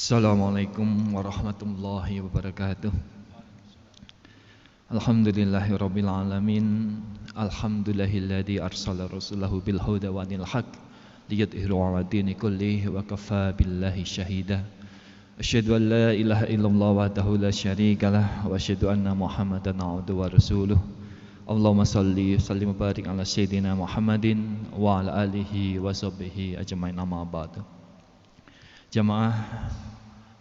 Assalamualaikum warahmatullahi wabarakatuh. Alhamdulillahirabbil alamin. Alhamdulillahilladzi arsala rasulahu bil huda wa dinil haq liyudhhirahu 'ala dini kullihi wa kafaa billahi syahida. Asyhadu an la ilaha illallah wahdahu la syarikalah wa asyhadu anna Muhammadan 'abduhu wa rasuluh. Allahumma shalli sallim wa barik ala sayyidina Muhammadin wa ala alihi wa sahbihi ajmain, amma ba'du. Jamaah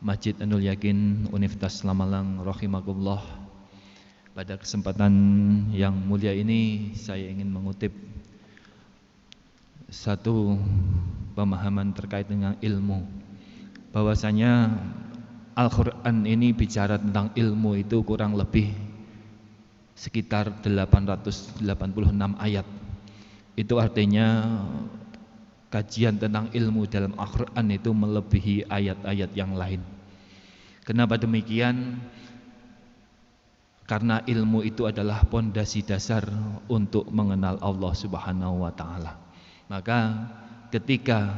Masjid Anul Yakin Universitas Lamalang rahimakumullah. Pada kesempatan yang mulia ini saya ingin mengutip satu pemahaman terkait dengan ilmu. Bahwasanya Al-Qur'an ini bicara tentang ilmu itu kurang lebih sekitar 886 ayat. Itu artinya kajian tentang ilmu dalam Al-Qur'an itu melebihi ayat-ayat yang lain. Kenapa demikian? Karena ilmu itu adalah pondasi dasar untuk mengenal Allah Subhanahu wa taala. Maka ketika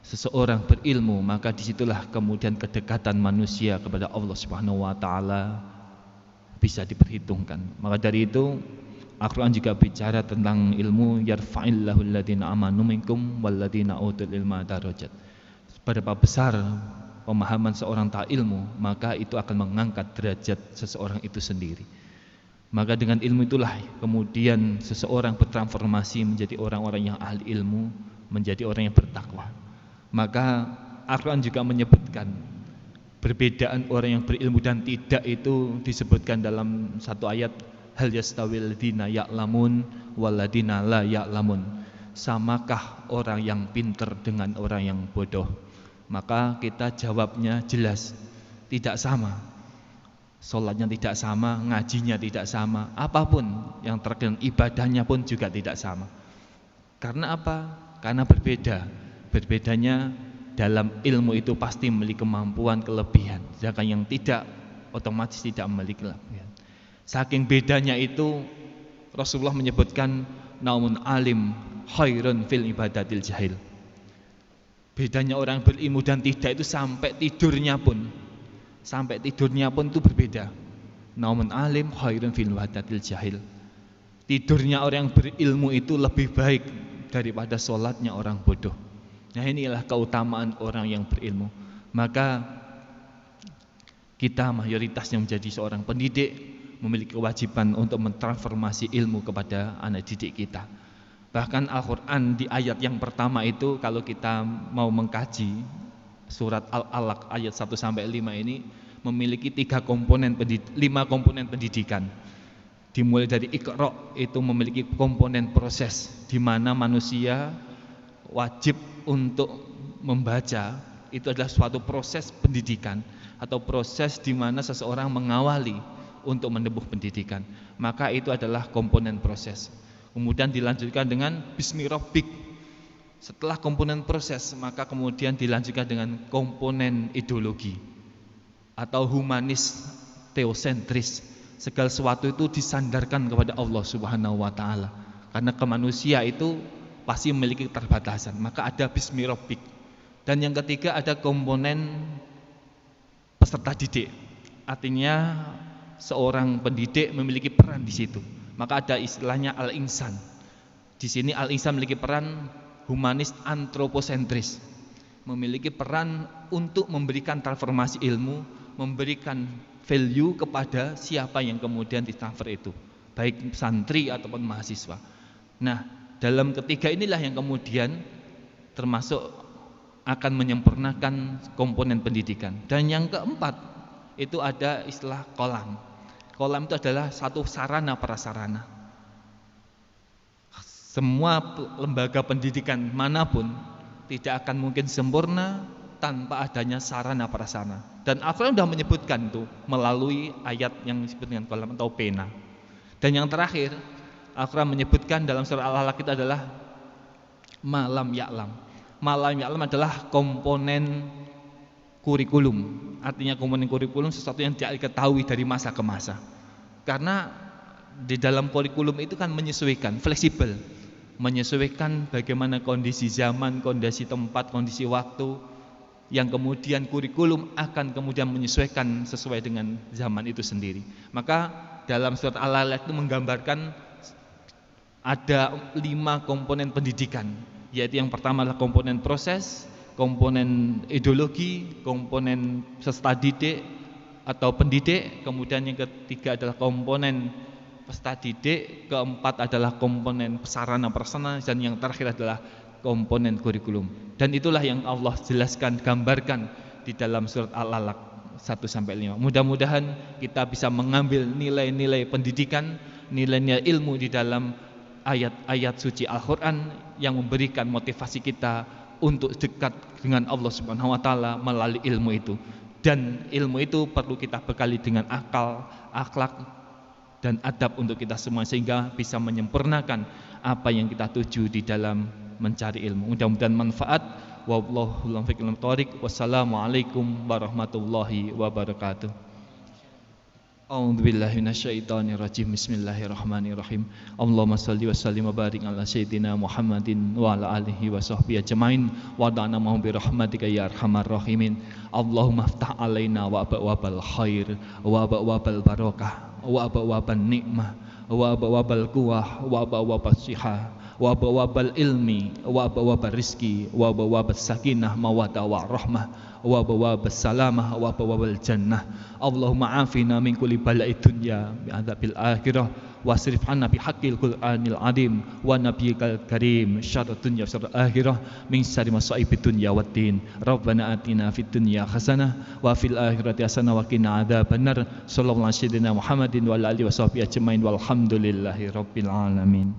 seseorang berilmu, maka disitulah kemudian kedekatan manusia kepada Allah Subhanahu wa taala bisa diperhitungkan. Maka dari itu Al-Quran juga bicara tentang ilmu, yarfa'illahu alladhina amanu minkum walladhina utul ilma darajat. Seberapa besar pemahaman seorang tak ilmu, maka itu akan mengangkat derajat seseorang itu sendiri. Maka dengan ilmu itulah kemudian seseorang bertransformasi menjadi orang-orang yang ahli ilmu, menjadi orang yang bertakwa. Maka Al-Quran juga menyebutkan perbedaan orang yang berilmu dan tidak itu disebutkan dalam satu ayat, hal yastawil ladina ya'lamun waladina la ya'lamun. Samakah orang yang pintar dengan orang yang bodoh? Maka kita jawabnya jelas, tidak sama. Sholatnya tidak sama, ngajinya tidak sama, apapun yang terkait ibadahnya pun juga tidak sama. Karena apa? Karena berbeda. Berbedanya dalam ilmu itu pasti memiliki kemampuan, kelebihan. Sedangkan yang tidak otomatis tidak memiliki kelebihan. Saking bedanya itu Rasulullah menyebutkan naumun alim khairun fil ibadatil jahil. Bedanya orang berilmu dan tidak itu sampai tidurnya pun itu berbeda. Naumun alim khairun fil ibadatil jahil. Tidurnya orang yang berilmu itu lebih baik daripada sholatnya orang bodoh. Nah, inilah keutamaan orang yang berilmu. Maka kita mayoritasnya menjadi seorang pendidik, memiliki kewajiban untuk mentransformasi ilmu kepada anak didik kita. Bahkan Al-Quran di ayat yang pertama itu, kalau kita mau mengkaji surat Al-Alaq ayat 1-5 ini memiliki 5 komponen pendidikan. Dimulai dari Iqra, itu memiliki komponen proses di mana manusia wajib untuk membaca. Itu adalah suatu proses pendidikan atau proses di mana seseorang mengawali untuk menempuh pendidikan. Maka itu adalah komponen proses. Kemudian dilanjutkan dengan bismi rabbik. Setelah komponen proses, maka kemudian dilanjutkan dengan komponen ideologi atau humanis teosentris. Segala sesuatu itu disandarkan kepada Allah Subhanahu wa taala. Karena ke manusia itu pasti memiliki keterbatasan. Maka ada bismi rabbik. Dan yang ketiga ada komponen peserta didik. Artinya seorang pendidik memiliki peran di situ. Maka ada istilahnya al-insan. Di sini al-insan memiliki peran humanis antroposentris. Memiliki peran untuk memberikan transformasi ilmu, memberikan value kepada siapa yang kemudian ditransfer itu, baik santri ataupun mahasiswa. Nah, dalam ketiga inilah yang kemudian termasuk akan menyempurnakan komponen pendidikan. Dan yang keempat itu ada istilah kolam. Kolam itu adalah satu sarana prasarana. Semua lembaga pendidikan manapun tidak akan mungkin sempurna tanpa adanya sarana prasarana. Dan Al-Quran sudah menyebutkan itu melalui ayat yang disebut dengan kolam atau pena. Dan yang terakhir Al-Quran menyebutkan dalam surah Al-Alaq itu adalah malam ya'lam. Malam ya'lam adalah komponen kurikulum. Artinya komponen kurikulum sesuatu yang tidak diketahui dari masa ke masa. Karena di dalam kurikulum itu kan menyesuaikan, fleksibel, menyesuaikan bagaimana kondisi zaman, kondisi tempat, kondisi waktu, yang kemudian kurikulum akan kemudian menyesuaikan sesuai dengan zaman itu sendiri. Maka dalam surat Al-Alaq itu menggambarkan ada 5 komponen pendidikan, yaitu yang pertama adalah komponen proses, komponen ideologi, komponen peserta didik atau pendidik, kemudian yang ketiga adalah komponen peserta didik, keempat adalah komponen sarana prasarana, dan yang terakhir adalah komponen kurikulum. Dan itulah yang Allah jelaskan, gambarkan di dalam surat Al-Alaq 1-5. Mudah-mudahan kita bisa mengambil nilai-nilai pendidikan, nilai-nilai ilmu di dalam ayat-ayat suci Al-Quran yang memberikan motivasi kita untuk dekat dengan Allah Subhanahu wa taala melalui ilmu itu. Dan ilmu itu perlu kita bekali dengan akal, akhlak dan adab untuk kita semua, sehingga bisa menyempurnakan apa yang kita tuju di dalam mencari ilmu. Mudah-mudahan manfaat. Wallahu a'lam bishawab. Wassalamualaikum warahmatullahi wabarakatuh. A'udzubillahi minasyaitonirrajim. Bismillahirrahmanirrahim. Allahumma shalli wa sallim wa barik ala sayyidina Muhammadin wa ala alihi wa sahbihi ajmain wa da'na mahum bi rahmatika ya arhamar rahimin. Allahumma iftah alaina wa abwabal khair wa abwabal barakah wa abwabal nikmah wa abwabal quwwah wa abwabal sihah wa abwabal ilmi wa abwabal rizki wa abwabal sakinah mawaddah wa rahmah wa abwabal salamah wa abwabal jannah. Allahumma afina min kulli bala'i dunya bi adzabil akhirah wasrif 'anna bi haqqil qur'anil azim wa nabiyyikal karim syarrad dunya syarrad akhirah min syarri masaibid dunya waddin. Rabbana atina fid dunya hasanah wa fil akhirati hasanah wa qina adzabannar. Sallallahu alaihi wasallam Muhammadin wa ala alihi washabbihi ajmain walhamdulillahi rabbil alamin.